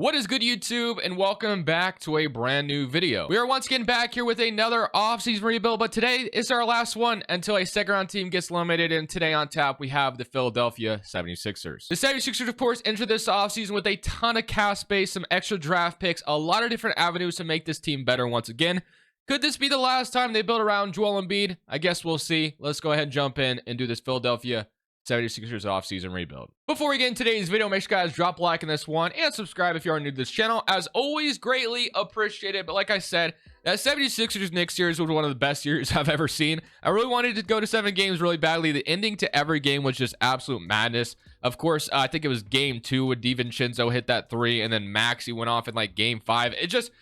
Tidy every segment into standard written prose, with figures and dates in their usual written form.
What is good, YouTube, and welcome back to a brand new video. We are once again back here with another offseason rebuild, but today is our last one until a second round team gets eliminated, and today on tap we have the Philadelphia 76ers. The 76ers, of course, enter this offseason with a ton of cap space, some extra draft picks, a lot of different avenues to make this team better once again. Could this be the last time they build around Joel Embiid? I guess we'll see. Let's go ahead and jump in and do this Philadelphia 76ers offseason rebuild. Before we get into today's video, make sure you guys drop a like on this one and subscribe if you are new to this channel. As always, greatly appreciated. But like I said, that 76ers Knicks series was one of the best series I've ever seen. I really wanted to go to 7 games really badly. The ending to every game was just absolute madness. Of course, I think it was game 2 when DiVincenzo hit that 3, and then Maxey went off in like game 5. It just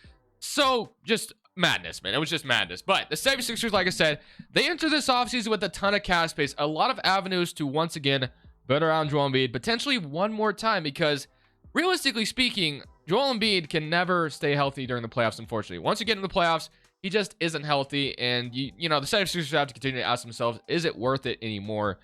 madness, man. It was just madness. But the 76ers, like I said, they enter this offseason with a ton of cap space, a lot of avenues to once again build around Joel Embiid, potentially one more time, because realistically speaking, Joel Embiid can never stay healthy during the playoffs, unfortunately. Once you get into the playoffs, he just isn't healthy, and you know, the 76ers have to continue to ask themselves, is it worth it anymore?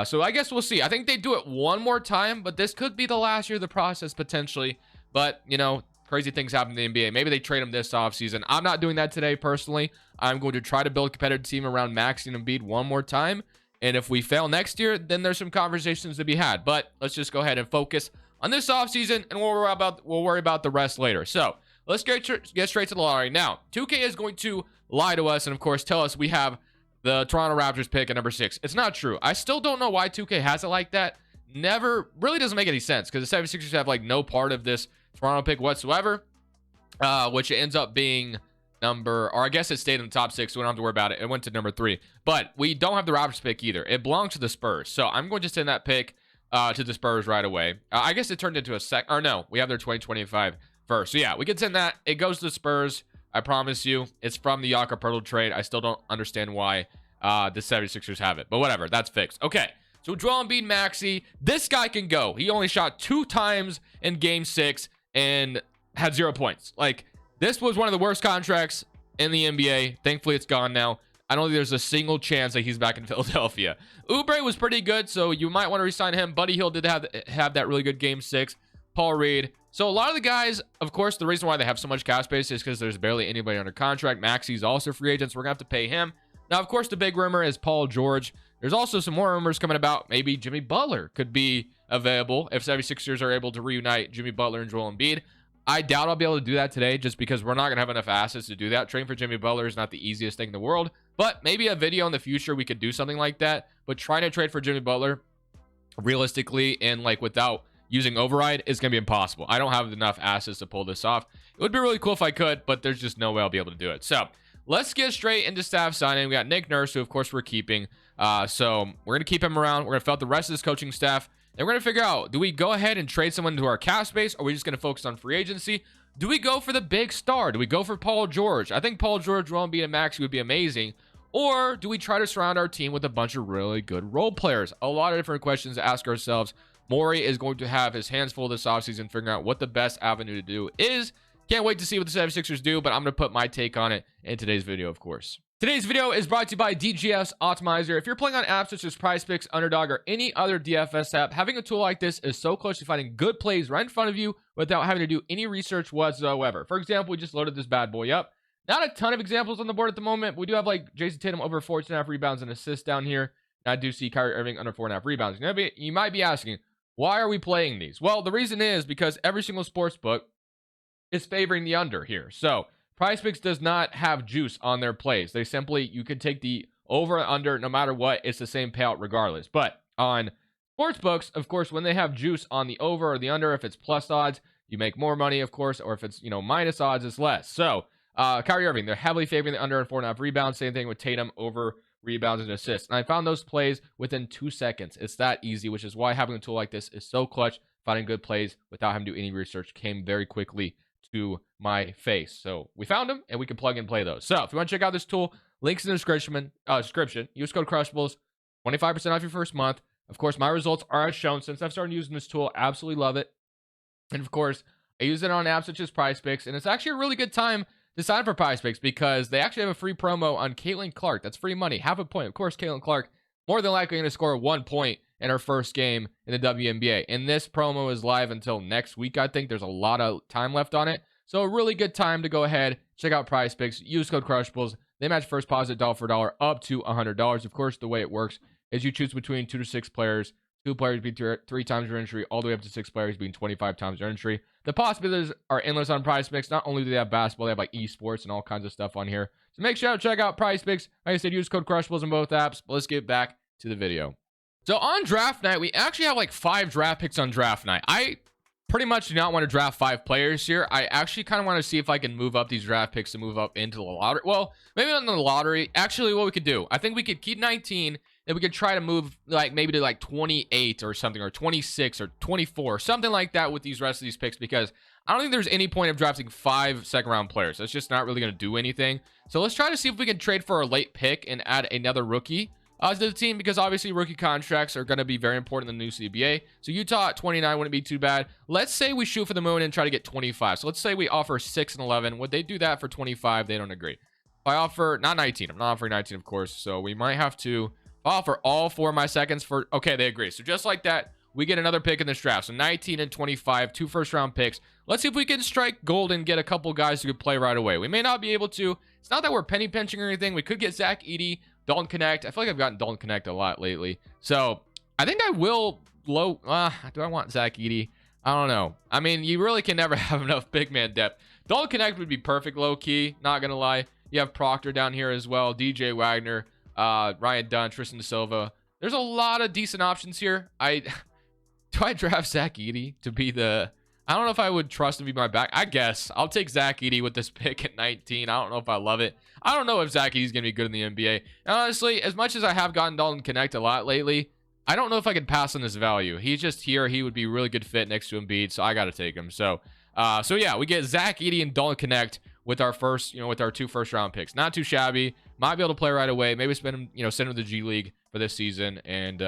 So I guess we'll see. I think they do it one more time, but this could be the last year of the process potentially. But, you know, crazy things happen in the NBA. Maybe they trade him this offseason. I'm not doing that today personally. I'm going to try to build a competitive team around Maxey and Embiid one more time. And if we fail next year, then there's some conversations to be had. But let's just go ahead and focus on this offseason, and we'll worry about the rest later. So let's get straight to the lottery. Now, 2K is going to lie to us and, of course, tell us we have the Toronto Raptors pick at number 6. It's not true. I still don't know why 2K has it like that. Never really doesn't make any sense, because the 76ers have like no part of this Toronto pick whatsoever, which ends up being number, or I guess it stayed in the top 6, so we don't have to worry about it. It went to number 3, but we don't have the Raptors pick either. It belongs to the Spurs, so I'm going to send that pick to the Spurs right away. I guess it turned into a or no, we have their 2025 first. So yeah, we can send that. It goes to the Spurs. I promise you, it's from the Jakob Poeltl trade. I still don't understand why the 76ers have it, but whatever, that's fixed. Okay. So Joel Embiid, Maxey, this guy can go. He only shot 2 times in game 6 and had 0 points. Like, this was one of the worst contracts in the NBA. Thankfully, it's gone now. I don't think there's a single chance that he's back in Philadelphia. Oubre was pretty good, so you might want to re-sign him. Buddy Hield did have that really good game 6. Paul Reed. So a lot of the guys, of course, the reason why they have so much cap space is because there's barely anybody under contract. Maxey's also free agent, so we're going to have to pay him. Now, of course, the big rumor is Paul George. There's also some more rumors coming about. Maybe Jimmy Butler could be available if 76ers are able to reunite Jimmy Butler and Joel Embiid. I doubt I'll be able to do that today, just because we're not going to have enough assets to do that. Trading for Jimmy Butler is not the easiest thing in the world, but maybe a video in the future we could do something like that. But trying to trade for Jimmy Butler realistically and like without using override is going to be impossible. I don't have enough assets to pull this off. It would be really cool if I could, but there's just no way I'll be able to do it. So let's get straight into staff signing. We got Nick Nurse, who of course we're keeping. So we're going to keep him around. We're going to fill out the rest of this coaching staff. And we're going to figure out, do we go ahead and trade someone to our cap space, or are we just going to focus on free agency? Do we go for the big star? Do we go for Paul George? I think Paul George, Joel Embiid, and Maxey would be amazing. Or do we try to surround our team with a bunch of really good role players? A lot of different questions to ask ourselves. Morey is going to have his hands full this offseason figuring out what the best avenue to do is. Can't wait to see what the 76ers do, but I'm going to put my take on it in today's video, of course. Today's video is brought to you by DGF's Optimizer. If you're playing on apps such as PrizePicks, Underdog, or any other DFS app, having a tool like this is so close to finding good plays right in front of you without having to do any research whatsoever. For example, we just loaded this bad boy up. Not a ton of examples on the board at the moment, but we do have like Jason Tatum over 14.5 rebounds and assists down here. And I do see Kyrie Irving under 4.5 rebounds. You might be asking, why are we playing these? Well, the reason is because every single sports book is favoring the under here. So PrizePicks does not have juice on their plays. They simply, you could take the over and under no matter what. It's the same payout regardless. But on sports books, of course, when they have juice on the over or the under, if it's plus odds, you make more money, of course, or if it's, you know, minus odds, it's less. So Kyrie Irving, they're heavily favoring the under and 4.5 rebounds. Same thing with Tatum, over rebounds and assists. And I found those plays within 2 seconds. It's that easy, which is why having a tool like this is so clutch. Finding good plays without having to do any research came very quickly to my face. So we found them and we can plug and play those. So if you want to check out this tool, links in the description. Use code Crushables, 25% off your first month. Of course, my results are as shown since I've started using this tool. Absolutely love it. And of course, I use it on apps such as PrizePicks, and it's actually a really good time to sign up for PrizePicks because they actually have a free promo on Caitlin Clark. That's free money, half a point. Of course, Caitlin Clark more than likely going to score 1 point in our first game in the WNBA. And this promo is live until next week. I think there's a lot of time left on it. So a really good time to go ahead, check out Prize Picks, use code Crushables. They match first deposit dollar for dollar up to $100. Of course, the way it works is you choose between 2 to 6 players. 2 players being 3 times your entry, all the way up to 6 players being 25 times your entry. The possibilities are endless on Prize Picks. Not only do they have basketball, they have like esports and all kinds of stuff on here. So make sure to check out Prize Picks. Like I said, use code Crushables in both apps. But let's get back to the video. So on draft night, we actually have like 5 draft picks on draft night. I pretty much do not want to draft 5 players here. I actually kind of want to see if I can move up these draft picks to move up into the lottery. Well, maybe not in the lottery. Actually, what we could do, I think we could keep 19. And we could try to move like maybe to like 28 or something, or 26 or 24, something like that with these rest of these picks, because I don't think there's any point of drafting 5 second round players. That's just not really going to do anything. So let's try to see if we can trade for a late pick and add another rookie to the team, because obviously rookie contracts are going to be very important in the new CBA. So Utah at 29 wouldn't be too bad. Let's say we shoot for the moon and try to get 25. So let's say we offer 6 and 11. Would they do that for 25? They don't agree. If I offer, not 19, I'm not offering 19, of course. So we might have to offer all 4 of my seconds for, okay, they agree. So just like that, we get another pick in this draft. So 19 and 25, 2 first round picks. Let's see if we can strike gold and get a couple guys who could play right away. We may not be able to. It's not that we're penny pinching or anything. We could get Zach Edey, Dalton Connect. I feel like I've gotten Dalton Connect a lot lately. So I think I will do I want Zach Edey? I don't know. I mean, you really can never have enough big man depth. Dalton Connect would be perfect low key, not gonna lie. You have Proctor down here as well, DJ Wagner, Ryan Dunn, Tristan Da Silva. There's a lot of decent options here. Do I draft Zach Edey to be the, I don't know if I would trust him to be my back. I guess I'll take Zach Edey with this pick at 19. I don't know if I love it. I don't know if Zach Edey's gonna be good in the NBA. And honestly, as much as I have gotten Dalton Connect a lot lately, I don't know if I can pass on this value. He's just here. He would be a really good fit next to Embiid, so I got to take him. So yeah, we get Zach Edey and Dalton Connect with our first, with our 2 first round picks. Not too shabby. Might be able to play right away. Maybe spend him, send him to the G League for this season, and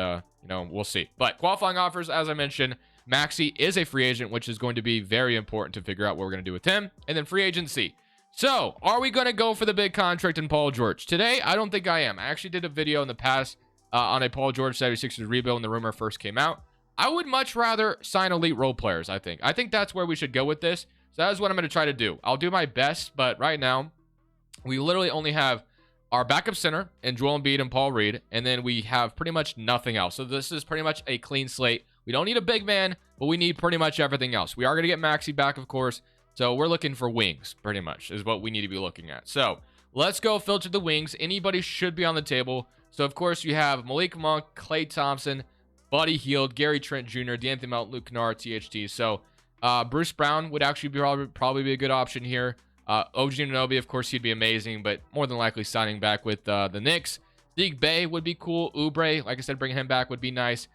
we'll see. But qualifying offers, as I mentioned, Maxey is a free agent, which is going to be very important to figure out what we're going to do with him. And then free agency. So, are we going to go for the big contract in Paul George? Today, I don't think I am. I actually did a video in the past on a Paul George 76ers rebuild when the rumor first came out. I would much rather sign elite role players, I think. I think that's where we should go with this. So that is what I'm going to try to do. I'll do my best, but right now, we literally only have our backup center in Joel Embiid and Paul Reed, and then we have pretty much nothing else. So this is pretty much a clean slate. We don't need a big man, but we need pretty much everything else. We are going to get Maxey back, of course. So we're looking for wings, pretty much, is what we need to be looking at. So let's go filter the wings. Anybody should be on the table. So, of course, you have Malik Monk, Klay Thompson, Buddy Hield, Gary Trent Jr., D'Anthony Melton, Luke Kennard, THT. So Bruce Brown would actually probably be a good option here. OG Anunoby, of course, he'd be amazing, but more than likely signing back with the Knicks. Zeke Bey would be cool. Oubre, like I said, bringing him back would be nice.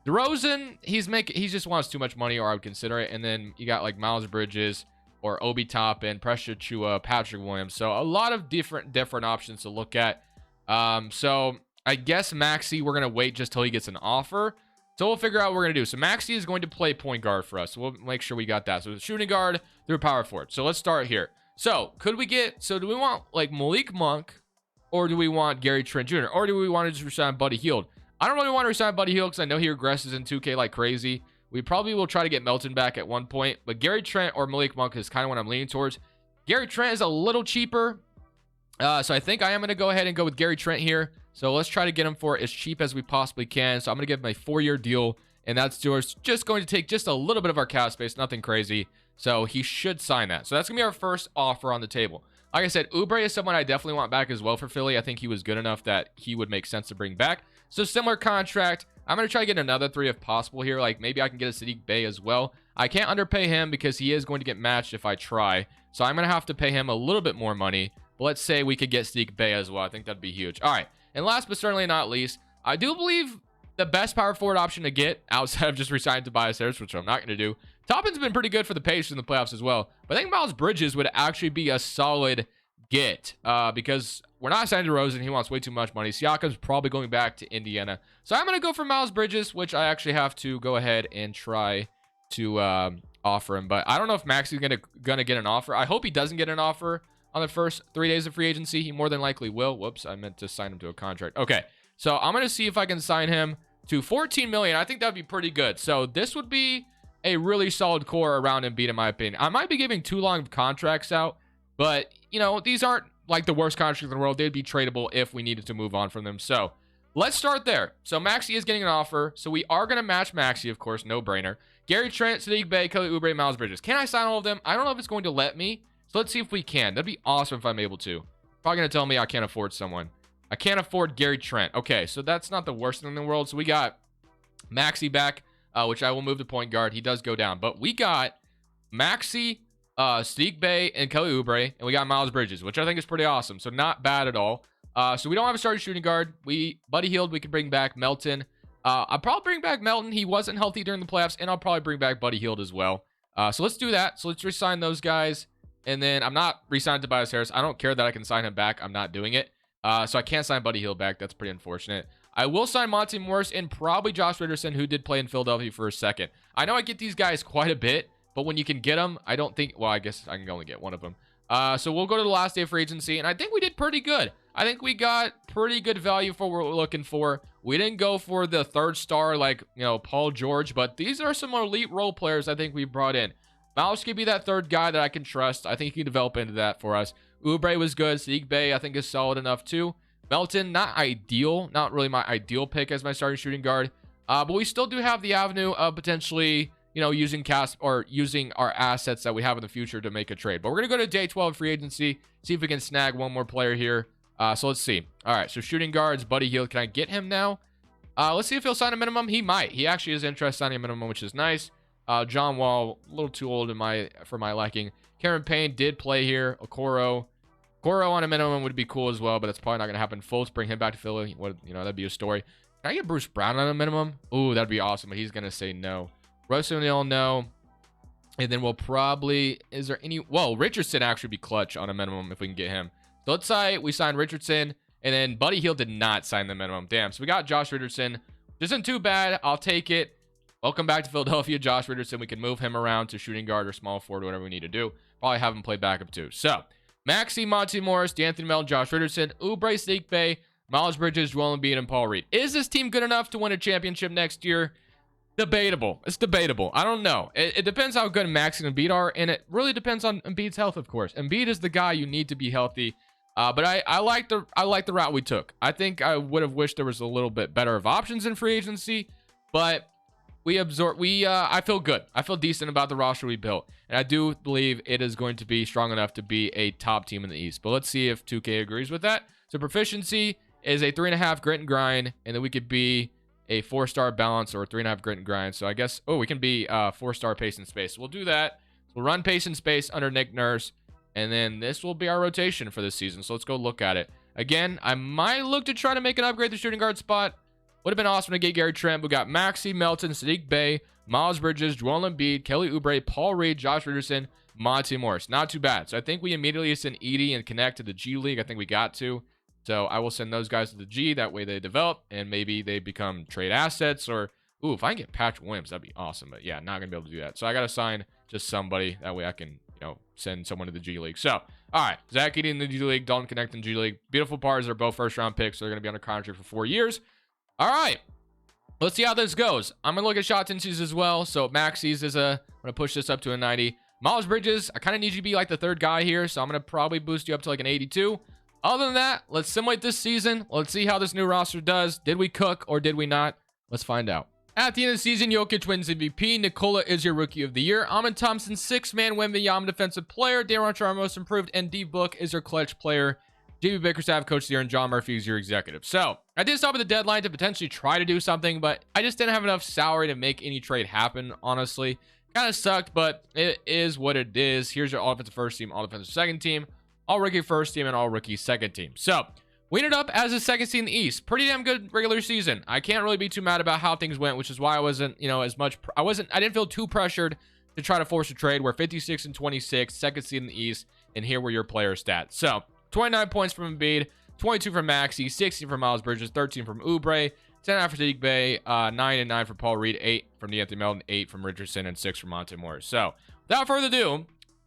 DeRozan, he just wants too much money, or I would consider it. And then you got like Miles Bridges or Obi Toppin, Precious Chua, Patrick Williams. So a lot of different options to look at. So I guess Maxey, we're going to wait just till he gets an offer. So we'll figure out what we're going to do. So Maxey is going to play point guard for us. So we'll make sure we got that. So shooting guard through power forward. So let's start here. So do we want like Malik Monk, or do we want Gary Trent Jr., or do we want to just resign Buddy Hield? I don't really want to resign Buddy Hield because I know he regresses in 2K like crazy. We probably will try to get Melton back at one point, but Gary Trent or Malik Monk is kind of what I'm leaning towards. Gary Trent is a little cheaper, so I think I am going to go ahead and go with Gary Trent here. So let's try to get him for as cheap as we possibly can. So I'm going to give him a 4-year deal, and that's just going to take just a little bit of our cap space, nothing crazy. So he should sign that. So that's going to be our first offer on the table. Like I said, Oubre is someone I definitely want back as well for Philly. I think he was good enough that he would make sense to bring back. So similar contract. I'm going to try to get another 3 if possible here. Like maybe I can get a Sadiq Bey as well. I can't underpay him because he is going to get matched if I try. So I'm going to have to pay him a little bit more money. But let's say we could get Sadiq Bey as well. I think that'd be huge. All right. And last but certainly not least, I do believe the best power forward option to get outside of just resigning Tobias Harris, which I'm not going to do. Toppin's been pretty good for the Pacers in the playoffs as well. But I think Miles Bridges would actually be a solid get because we're not signing DeRozan. He wants way too much money. Siakam's probably going back to Indiana. So I'm going to go for Miles Bridges, which I actually have to go ahead and try to offer him. But I don't know if Max is going to get an offer. I hope he doesn't get an offer on the first 3 days of free agency. He more than likely will. Whoops, I meant to sign him to a contract. Okay, so I'm going to see if I can sign him to 14 million. I think that'd be pretty good. So this would be a really solid core around Embiid, in my opinion. I might be giving too long of contracts out, but, you know, these aren't like the worst contracts in the world. They'd be tradable if we needed to move on from them. So let's start there. So Maxey is getting an offer. So we are going to match Maxey, of course, no brainer. Gary Trent, Sadiq Bey, Kelly Oubre, Miles Bridges. Can I sign all of them? I don't know if it's going to let me. So let's see if we can. That'd be awesome if I'm able to. Probably going to tell me I can't afford someone. I can't afford Gary Trent. Okay, so that's not the worst thing in the world. So we got Maxey back, which I will move to point guard. He does go down. But we got Maxey, Sadiq Bey, and Kelly Oubre. And we got Miles Bridges, which I think is pretty awesome. So not bad at all. So we don't have a starting shooting guard. Buddy Hield, we can bring back Melton. I'll probably bring back Melton. He wasn't healthy during the playoffs. And I'll probably bring back Buddy Hield as well. So let's do that. So let's re-sign those guys. And then I'm not re-signing Tobias Harris. I don't care that I can sign him back. I'm not doing it. So I can't sign Buddy Hield back. That's pretty unfortunate. I will sign Monty Morris and probably Josh Richardson, who did play in Philadelphia for a second. I know I get these guys quite a bit, but when you can get them, I don't think... Well, I guess I can only get one of them. So we'll go to the last day of free agency, and I think we did pretty good. I think we got pretty good value for what we're looking for. We didn't go for the third star like, you know, Paul George, but these are some elite role players I think we brought in. Miles could be that third guy that I can trust. I think he can develop into that for us. Oubre was good. Sadiq Bey, I think, is solid enough too. Melton, not ideal. Not really my ideal pick as my starting shooting guard. But we still do have the avenue of potentially, you know, using our assets that we have in the future to make a trade. But we're going to go to day 12 free agency, see if we can snag one more player here. So let's see. All right, so shooting guards, Buddy Hield. Can I get him now? Let's see if he'll sign a minimum. He might. He actually is interested in signing a minimum, which is nice. John Wall, a little too old for my liking. Cameron Payne did play here. Okoro on a minimum would be cool as well, but that's probably not going to happen. Fultz, bring him back to Philly. That'd be a story. Can I get Bruce Brown on a minimum? Ooh, that'd be awesome, but he's going to say no. Russ O'Neal, no. And then we'll probably... Is there any... Whoa, Richardson actually be clutch on a minimum if we can get him. So let's say we signed Richardson, and then Buddy Hield did not sign the minimum. Damn, so we got Josh Richardson. Which isn't too bad. I'll take it. Welcome back to Philadelphia, Josh Richardson. We can move him around to shooting guard or small forward, whatever we need to do. Probably have him play backup too. So, Maxey, Monty Morris, D'Anthony Melton, Josh Richardson, Oubre, Sadiq Bey, Miles Bridges, Joel Embiid, and Paul Reed. Is this team good enough to win a championship next year? Debatable. It's debatable. I don't know. It depends how good Maxey and Embiid are, and it really depends on Embiid's health, of course. Embiid is the guy you need to be healthy. But I like the route we took. I think I would have wished there was a little bit better of options in free agency, but I feel good. I feel decent about the roster we built. And I do believe it is going to be strong enough to be a top team in the East. But let's see if 2K agrees with that. So proficiency is a 3.5 grit and grind. And then we could be a 4-star balance or a 3.5 grit and grind. So I guess, we can be 4-star pace and space. So we'll do that. So we'll run pace and space under Nick Nurse. And then this will be our rotation for this season. So let's go look at it. Again, I might look to try to make an upgrade to shooting guard spot. Would have been awesome to get Gary Trent. We got Maxey, Melton, Sadiq Bey, Miles Bridges, Joel Embiid, Kelly Oubre, Paul Reed, Josh Richardson, Monty Morris. Not too bad. So I think we immediately send Edie and Connect to the G League. I think we got to. So I will send those guys to the G. That way they develop and maybe they become trade assets. Or, ooh, if I can get Patrick Williams, that'd be awesome. But yeah, not going to be able to do that. So I got to sign just somebody. That way I can, send someone to the G League. So, all right. Zach Edie in the G League, Dalton Connect in the G League. Beautiful parts. They're both first-round picks. So they're going to be under contract for 4 years. All right. Let's see how this goes. I'm going to look at shot tendencies as well. So Maxey's I'm going to push this up to a 90. Miles Bridges, I kind of need you to be like the third guy here. So I'm going to probably boost you up to like an 82. Other than that, let's simulate this season. Let's see how this new roster does. Did we cook or did we not? Let's find out. At the end of the season, Jokic wins MVP. Nikola is your Rookie of the Year. Amin Thompson, 6-man Wembanyama Defensive Player. Daron Char, Most Improved. And D-Book is your Clutch Player. JB Bickerstaff, Coach of the Year, and John Murphy is your Executive. So, I did stop at the deadline to potentially try to do something, but I just didn't have enough salary to make any trade happen, honestly. Kind of sucked, but it is what it is. Here's your all-defensive first team, all-defensive second team, all-rookie first team, and all-rookie second team. So, we ended up as a second seed in the East. Pretty damn good regular season. I can't really be too mad about how things went, which is why I wasn't, as much. I didn't feel too pressured to try to force a trade. We're 56 and 26, second seed in the East, and here were your player stats. So, 29 points from Embiid, 22 from Maxey, 16 from Miles Bridges, 13 from Oubre, 10 for Sadiq Bey, 9 and 9 for Paul Reed, 8 from D'Anthony Melton, 8 from Richardson, and 6 from Monty Morris. So, without further ado,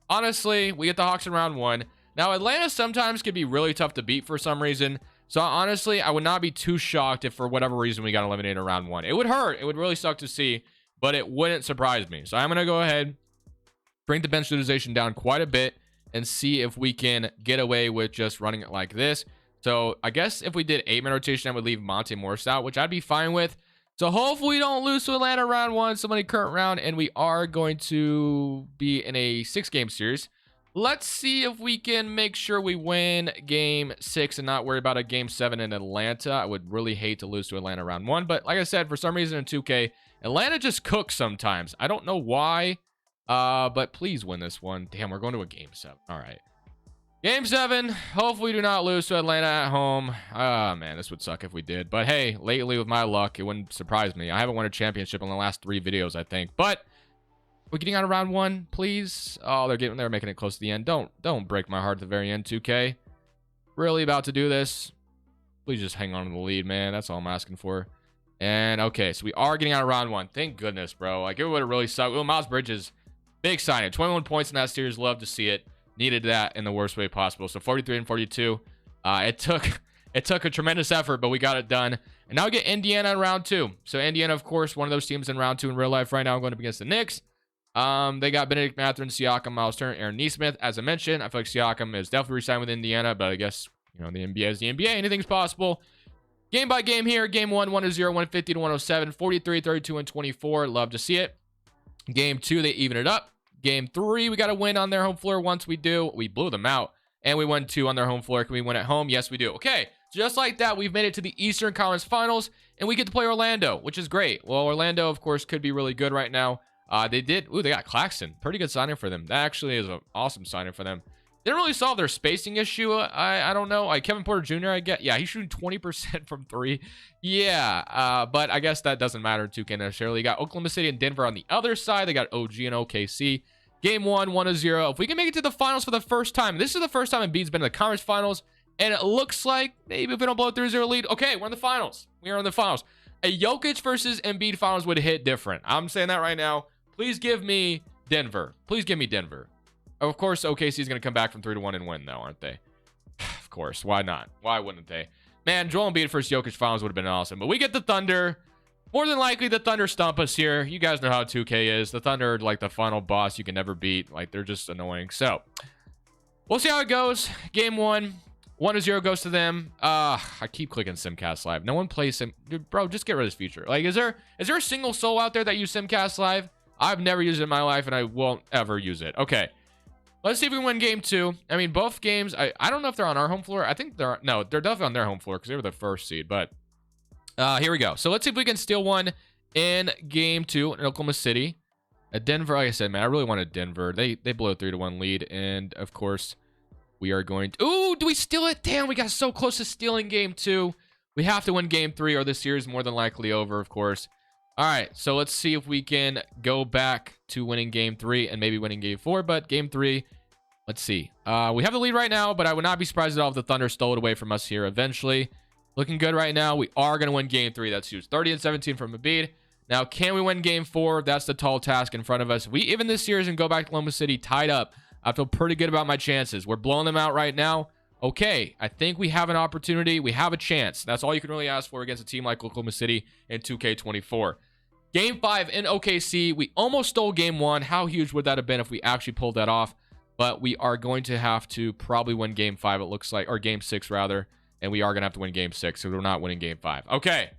honestly, we get the Hawks in round 1. Now, Atlanta sometimes can be really tough to beat for some reason. So honestly, I would not be too shocked if for whatever reason we got eliminated in round 1. It would hurt. It would really suck to see, but it wouldn't surprise me. So I'm going to go ahead, bring the bench utilization down quite a bit, and see if we can get away with just running it like this. So I guess if we did 8-man rotation, I would leave Monte Morris out, which I'd be fine with. So hopefully we don't lose to Atlanta round 1, somebody current round, and we are going to be in a 6-game series. Let's see if we can make sure we win game 6 and not worry about a game 7 in Atlanta. I would really hate to lose to Atlanta round 1, but like I said, for some reason in 2K, Atlanta just cooks sometimes. I don't know why. But please win this one. Damn, we're going to a game 7. All right. Game 7. Hopefully we do not lose to Atlanta at home. Man, this would suck if we did. But hey, lately with my luck, it wouldn't surprise me. I haven't won a championship in the last 3 videos, I think. But we're getting out of round 1, please. Oh, they're making it close to the end. Don't break my heart at the very end, 2K. Really about to do this. Please just hang on to the lead, man. That's all I'm asking for. And okay, so we are getting out of round 1. Thank goodness, bro. Like, it would have really sucked. Well, Miles Bridges, big signing. 21 points in that series. Love to see it. Needed that in the worst way possible. So 43 and 42. It took a tremendous effort, but we got it done. And now we get Indiana in round 2. So Indiana, of course, one of those teams in round 2 in real life right now. I'm going up against the Knicks. They got Benedict Mathurin, Siakam, Miles Turner, Aaron Nesmith. As I mentioned, I feel like Siakam is definitely re-signed with Indiana, but I guess, you know, the NBA is the NBA. Anything's possible. Game by game here. Game 1, 1-0, 150 to 107, 43, 32, and 24. Love to see it. Game 2, they even it up. Game 3, we got to win on their home floor. Once we do, we blew them out. And we won 2 on their home floor. Can we win at home? Yes, we do. Okay, just like that, we've made it to the Eastern Conference Finals, and we get to play Orlando, which is great. Well, Orlando, of course, could be really good right now. They got Claxton. Pretty good signing for them. That actually is an awesome signing for them. Didn't really solve their spacing issue. I don't know. Like Kevin Porter Jr., I get. Yeah, he's shooting 20% from 3. Yeah, but I guess that doesn't matter in 2K necessarily. You got Oklahoma City and Denver on the other side. They got OG and OKC. Game 1, 1-0. If we can make it to the finals for the first time, this is the first time Embiid's been in the conference finals, and it looks like maybe if we don't blow a 3-0 lead, okay, we're in the finals. We are in the finals. A Jokic versus Embiid finals would hit different. I'm saying that right now. Please give me Denver. Please give me Denver. Of course, OKC is going to come back from 3-1 and win, though, aren't they? Of course. Why not? Why wouldn't they? Man, Joel Embiid versus Jokic finals would have been awesome. But we get the Thunder. More than likely, the Thunder stomp us here. You guys know how 2K is. The Thunder are like the final boss you can never beat. Like, they're just annoying. So, we'll see how it goes. Game 1. 1-0 goes to them. I keep clicking Simcast Live. No one plays Sim. Dude, bro, just get rid of this feature. Like, is there a single soul out there that use Simcast Live? I've never used it in my life, and I won't ever use it. Okay. Let's see if we win game 2. I mean, both games, I don't know if they're on our home floor. I think they're definitely on their home floor because they were the first seed. But here we go. So let's see if we can steal one in game 2 in Oklahoma City. At Denver, like I said, man, I really wanted Denver. They blew a 3-1 lead. And, of course, we are going to... Ooh, do we steal it? Damn, we got so close to stealing game 2. We have to win game 3 or this series is more than likely over, of course. All right, so let's see if we can go back to winning game 3 and maybe winning game 4. But game 3, let's see. We have the lead right now, but I would not be surprised at all if the Thunder stole it away from us here eventually. Looking good right now. We are going to win game 3. That's huge. 30 and 17 from Embiid. Now, can we win game 4? That's the tall task in front of us. If we even this series and go back to Oklahoma City tied up, I feel pretty good about my chances. We're blowing them out right now. Okay, I think we have an opportunity. We have a chance. That's all you can really ask for against a team like Oklahoma City in 2K24. Game 5 in OKC. We almost stole game 1. How huge would that have been if we actually pulled that off? But we are going to have to probably win game 5, it looks like, or game 6 rather. And we are going to have to win game 6, so we're not winning game 5. Okay,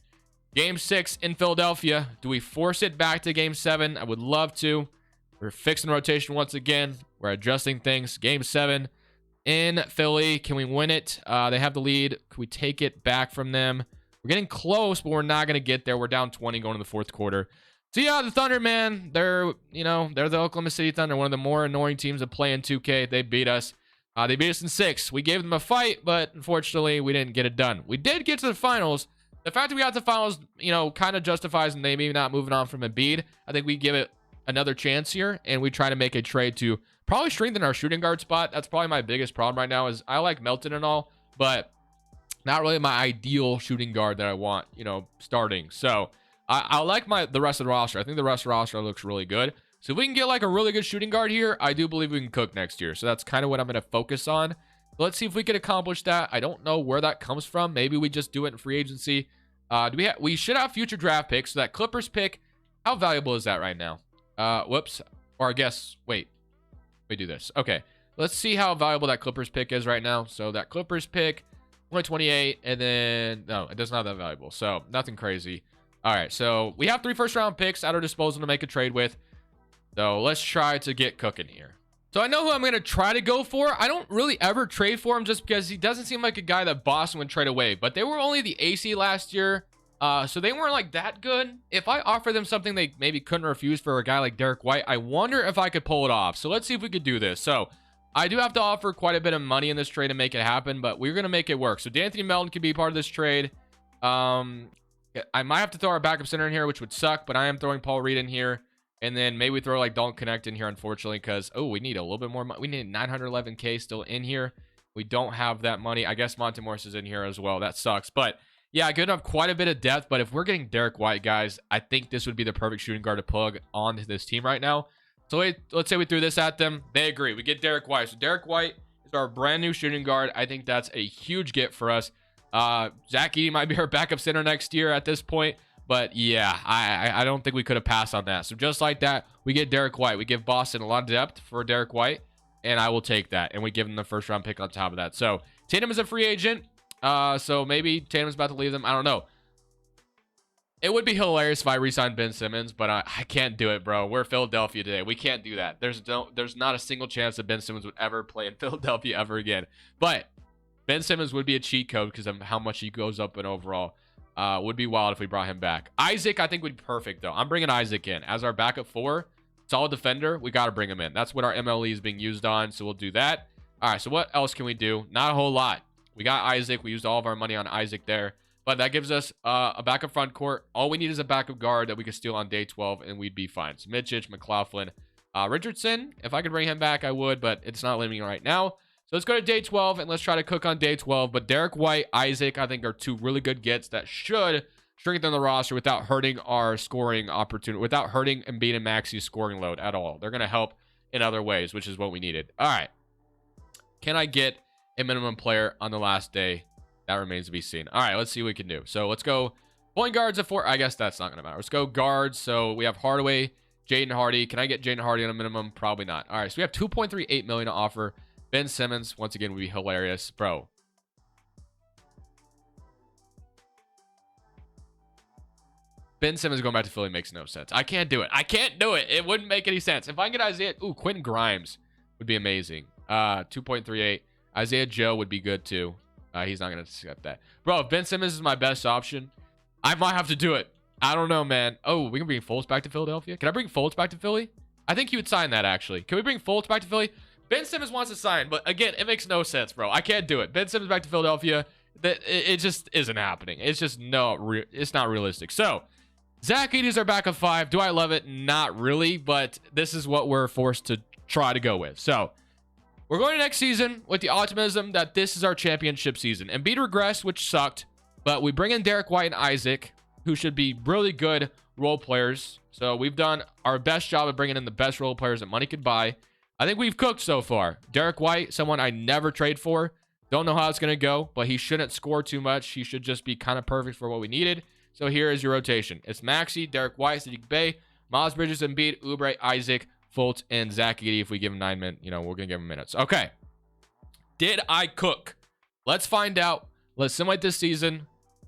game 6 in Philadelphia. Do we force it back to game 7? I would love to. We're fixing rotation once again. We're adjusting things. Game 7 in Philly. Can we win it? They have the lead. Can we take it back from them? We're getting close, but we're not going to get there. We're down 20 going to the 4th quarter. So, yeah, the Thunder, man, they're the Oklahoma City Thunder, one of the more annoying teams to play in 2K. They beat us. They beat us in 6. We gave them a fight, but unfortunately, we didn't get it done. We did get to the finals. The fact that we got to the finals, kind of justifies and they maybe not moving on from Embiid. I think we give it another chance here, and we try to make a trade to probably strengthen our shooting guard spot. That's probably my biggest problem right now is I like Melton and all, but not really my ideal shooting guard that I want, starting. So I like the rest of the roster. I think the rest of the roster looks really good. So if we can get like a really good shooting guard here, I do believe we can cook next year. So that's kind of what I'm going to focus on. Let's see if we can accomplish that. I don't know where that comes from. Maybe we just do it in free agency. We should have future draft picks. So that Clippers pick, how valuable is that right now? Whoops. Or I guess, wait. We do this. Okay. Let's see how valuable that Clippers pick is right now. So that Clippers pick, 2028, and then, no, it does not that valuable. So nothing crazy. All right. So we have 3 first-round picks at our disposal to make a trade with. So let's try to get cooking here. So I know who I'm going to try to go for. I don't really ever trade for him just because he doesn't seem like a guy that Boston would trade away. But they were only the AC last year. So they weren't like that good. If I offer them something they maybe couldn't refuse for a guy like Derek White, I wonder if I could pull it off. So let's see if we could do this. So I do have to offer quite a bit of money in this trade to make it happen, but we're going to make it work. So D'Anthony Melton could be part of this trade. I might have to throw our backup center in here, which would suck, but I am throwing Paul Reed in here. And then maybe we throw like Dalton Connect in here, unfortunately, because, oh, we need a little bit more money. We need 911K still in here. We don't have that money. I guess Monte Morris is in here as well. That sucks. But yeah, I could have quite a bit of depth. But if we're getting Derek White, guys, I think this would be the perfect shooting guard to plug onto this team right now. So let's say we threw this at them. They agree. We get Derek White. So Derek White is our brand new shooting guard. I think that's a huge get for us. Zach Edey might be our backup center next year at this point. But yeah, I don't think we could have passed on that. So just like that, we get Derek White. We give Boston a lot of depth for Derek White, and I will take that. And we give him the first round pick on top of that. So Tatum is a free agent. So maybe Tatum's about to leave them. I don't know. It would be hilarious if I re-signed Ben Simmons, but I can't do it, bro. We're Philadelphia today. We can't do that. There's not a single chance that Ben Simmons would ever play in Philadelphia ever again. But Ben Simmons would be a cheat code because of how much he goes up in overall. Would be wild if we brought him back. Isaac, I think, would be perfect, though. I'm bringing Isaac in as our backup 4. Solid defender. We got to bring him in. That's what our MLE is being used on, so we'll do that. All right, so what else can we do? Not a whole lot. We got Isaac. We used all of our money on Isaac there. But that gives us a backup front court. All we need is a backup guard that we could steal on day 12, and we'd be fine. So Mitchich, McLaughlin, Richardson. If I could bring him back, I would, but it's not letting me right now. So let's go to day 12, and let's try to cook on day 12. But Derek White, Isaac, I think are 2 really good gets that should strengthen the roster without hurting our scoring opportunity, without hurting Embiid and Maxi's scoring load at all. They're going to help in other ways, which is what we needed. All right. Can I get a minimum player on the last day? That remains to be seen. All right, let's see what we can do. So let's go point guards at 4. I guess that's not going to matter. Let's go guards. So we have Hardaway, Jaden Hardy. Can I get Jaden Hardy on a minimum? Probably not. All right, so we have $2.38 million to offer. Ben Simmons, once again, would be hilarious. Bro. Ben Simmons going back to Philly makes no sense. I can't do it. I can't do it. It wouldn't make any sense. If I can get Isaiah... Ooh, Quentin Grimes would be amazing. 2.38. Isaiah Joe would be good, too. He's not going to accept that. Bro, if Ben Simmons is my best option, I might have to do it. I don't know, man. Oh, we can bring Fultz back to Philadelphia? Can I bring Fultz back to Philly? I think he would sign that, actually. Can we bring Fultz back to Philly? Ben Simmons wants to sign, but again, it makes no sense, bro. I can't do it. Ben Simmons back to Philadelphia. It just isn't happening. It's just it's not realistic. So, Zach Edey is our backup 5. Do I love it? Not really, but this is what we're forced to try to go with. So, we're going to next season with the optimism that this is our championship season. Embiid regressed, which sucked, but we bring in Derek White and Isaac, who should be really good role players. So we've done our best job of bringing in the best role players that money could buy. I think we've cooked so far. Derek White, someone I never trade for. Don't know how it's going to go, but he shouldn't score too much. He should just be kind of perfect for what we needed. So here is your rotation. It's Maxey, Derek White, Sadiq Bey, Miles Bridges, Embiid, Oubre, Isaac, Fultz, and Zach Edey. If we give him 9 minutes, we're going to give him minutes. Okay. Did I cook? Let's find out. Let's simulate this season.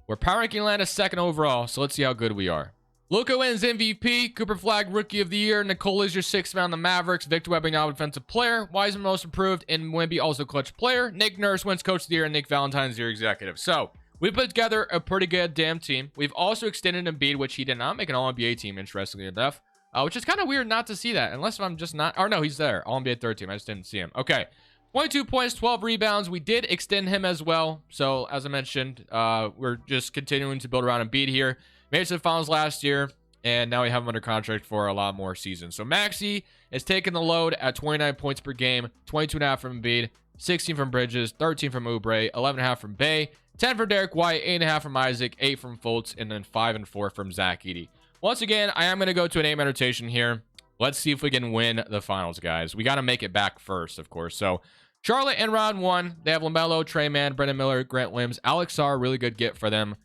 We're power ranking Atlanta 2nd overall, so let's see how good we are. Luka wins MVP. Cooper Flag Rookie of the Year. Nikola is your 6th man on the Mavericks. Victor Wembanyama now Defensive Player. Wiseman Most Improved. And Wemby also Clutch Player. Nick Nurse wins Coach of the Year. And Nick Valentine's your Executive. So we put together a pretty good damn team. We've also extended Embiid, which he did not make an All-NBA team, interestingly enough. Which is kind of weird not to see that. Unless I'm just not... Or no, he's there. All-NBA 3rd team. I just didn't see him. Okay. 22 points, 12 rebounds. We did extend him as well. So, as I mentioned, we're just continuing to build around Embiid here. Made it to the finals last year. And now we have him under contract for a lot more seasons. So, Maxey is taking the load at 29 points per game. 22.5 from Embiid. 16 from Bridges. 13 from Oubre. 11.5 from Bey. 10 from Derek White. 8.5 from Isaac. 8 from Fultz. And then 5 and 4 from Zach Edey. Once again, I am going to go to an 8-man rotation here. Let's see if we can win the finals, guys. We got to make it back first, of course. So, Charlotte in round 1, they have LaMelo, Trey Mann, Brendan Miller, Grant Williams, Alex Sarr, really good get for them.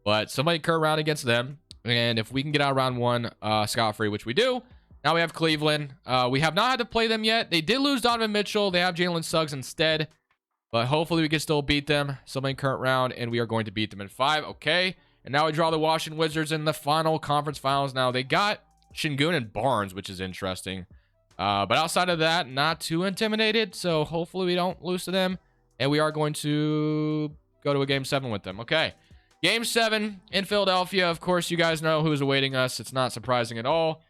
But somebody current round against them. And if we can get out round 1 scot-free, which we do, now we have Cleveland. We have not had to play them yet. They did lose Donovan Mitchell. They have Jalen Suggs instead. But hopefully we can still beat them. Somebody current round, and we are going to beat them in 5. Okay. And now we draw the Washington Wizards in the final conference finals. Now they got Şengün and Barnes, which is interesting. But outside of that, not too intimidated. So hopefully we don't lose to them. And we are going to go to a game 7 with them. Okay. Game 7 in Philadelphia. Of course, you guys know who's awaiting us. It's not surprising at all.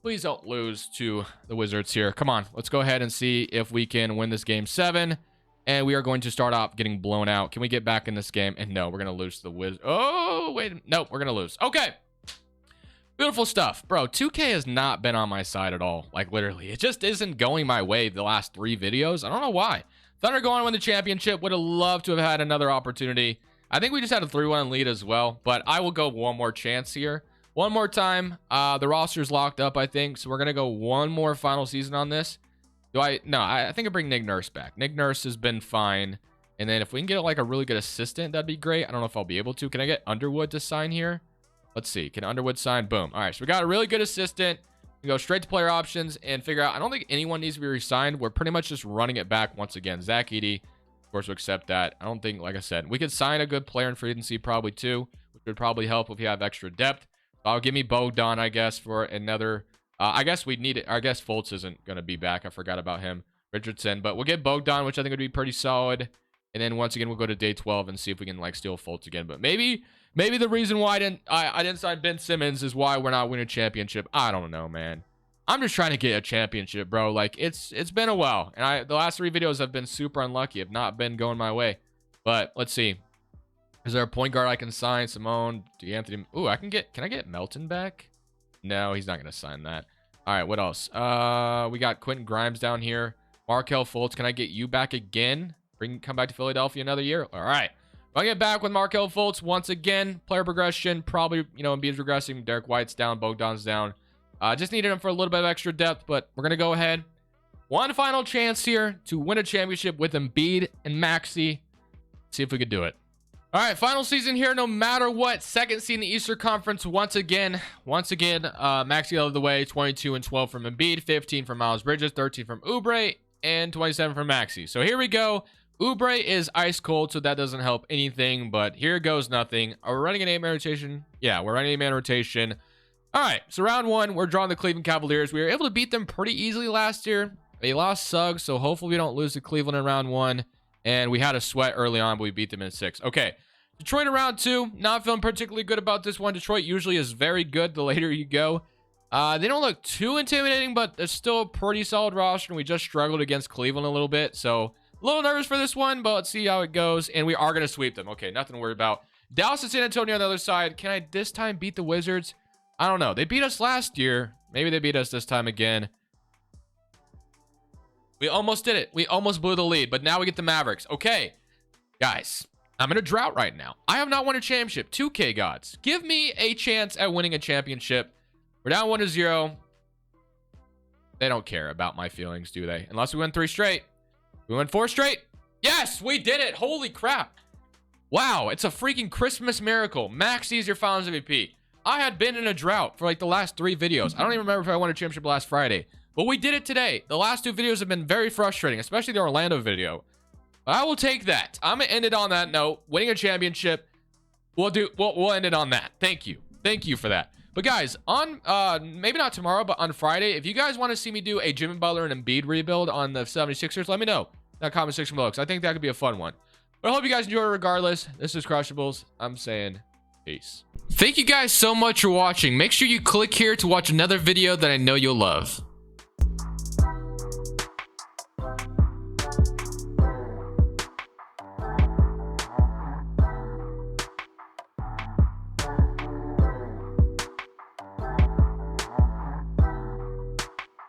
Please don't lose to the Wizards here. Come on. Let's go ahead and see if we can win this game 7. And we are going to start off getting blown out. Can we get back in this game? And no, we're going to lose to the Wizards. Oh, wait. No, we're going to lose. Okay. Beautiful stuff. Bro, 2K has not been on my side at all. Like, literally. It just isn't going my way the last 3 videos. I don't know why. Thunder going to win the championship. Would have loved to have had another opportunity. I think we just had a 3-1 lead as well. But I will go one more chance here. One more time. The roster's locked up, I think. So we're going to go one more final season on this. No, I think I bring Nick Nurse back. Nick Nurse has been fine. And then if we can get like a really good assistant, that'd be great. I don't know if I'll be able to. Can I get Underwood to sign here? Let's see. Can Underwood sign? Boom. All right. So we got a really good assistant. We go straight to player options and figure out. I don't think anyone needs to be re-signed. We're pretty much just running it back once again. Zach Edey, of course, will accept that. I don't think, like I said, we could sign a good player in free agency probably too, which would probably help if we have extra depth. I'll give me Bogdan, I guess, for another. I guess we'd need it. I guess Fultz isn't going to be back. I forgot about him. Richardson. But we'll get Bogdan, which I think would be pretty solid. And then once again, we'll go to day 12 and see if we can like steal Fultz again. But maybe the reason why I didn't sign Ben Simmons is why we're not winning a championship. I don't know, man. I'm just trying to get a championship, bro. Like it's been a while, and the last 3 videos have been super unlucky. Have not been going my way. But let's see. Is there a point guard I can sign? Simone, D'Anthony. Ooh, can I get Melton back? No, he's not gonna sign that. All right, what else? We got Quentin Grimes down here. Markelle Fultz. Can I get you back again? Come back to Philadelphia another year. All right. I'll get back with Markelle Fultz once again. Player progression, probably, Embiid's regressing. Derek White's down. Bogdan's down. Just needed him for a little bit of extra depth, but we're going to go ahead. One final chance here to win a championship with Embiid and Maxey. See if we could do it. All right, final season here, no matter what. Second seed in the Eastern Conference once again. Maxey out of the way. 22 and 12 from Embiid, 15 from Miles Bridges, 13 from Oubre, and 27 from Maxey. So here we go. Oubre is ice cold, so that doesn't help anything, but here goes nothing. Are we running an 8-man rotation? Yeah, we're running an 8-man rotation. All right, so round 1, we're drawing the Cleveland Cavaliers. We were able to beat them pretty easily last year. They lost Suggs, so hopefully we don't lose to Cleveland in round 1. And we had a sweat early on, but we beat them in 6. Okay, Detroit in round 2. Not feeling particularly good about this one. Detroit usually is very good the later you go. They don't look too intimidating, but they're still a pretty solid roster, and we just struggled against Cleveland a little bit, so a little nervous for this one, but let's see how it goes. And we are going to sweep them. Okay, nothing to worry about. Dallas and San Antonio on the other side. Can I this time beat the Wizards? I don't know. They beat us last year. Maybe they beat us this time again. We almost did it. We almost blew the lead, but now we get the Mavericks. Okay, guys, I'm in a drought right now. I have not won a championship. 2K gods, give me a chance at winning a championship. We're down 1-0. They don't care about my feelings, do they? Unless we win 3 straight. We went 4 straight. Yes, we did it. Holy crap. Wow, it's a freaking Christmas miracle. Maxey is your Finals MVP. I had been in a drought for like the last 3 videos. I don't even remember if I won a championship last Friday. But we did it today. The last 2 videos have been very frustrating, especially the Orlando video. But I will take that. I'm going to end it on that note. Winning a championship. We'll end it on that. Thank you. Thank you for that. But guys, on maybe not tomorrow, but on Friday, if you guys want to see me do a Jimmy Butler and Embiid rebuild on the 76ers, let me know in that comment section below, because I think that could be a fun one. But I hope you guys enjoy it regardless. This is Crushables. I'm saying peace. Thank you guys so much for watching. Make sure you click here to watch another video that I know you'll love.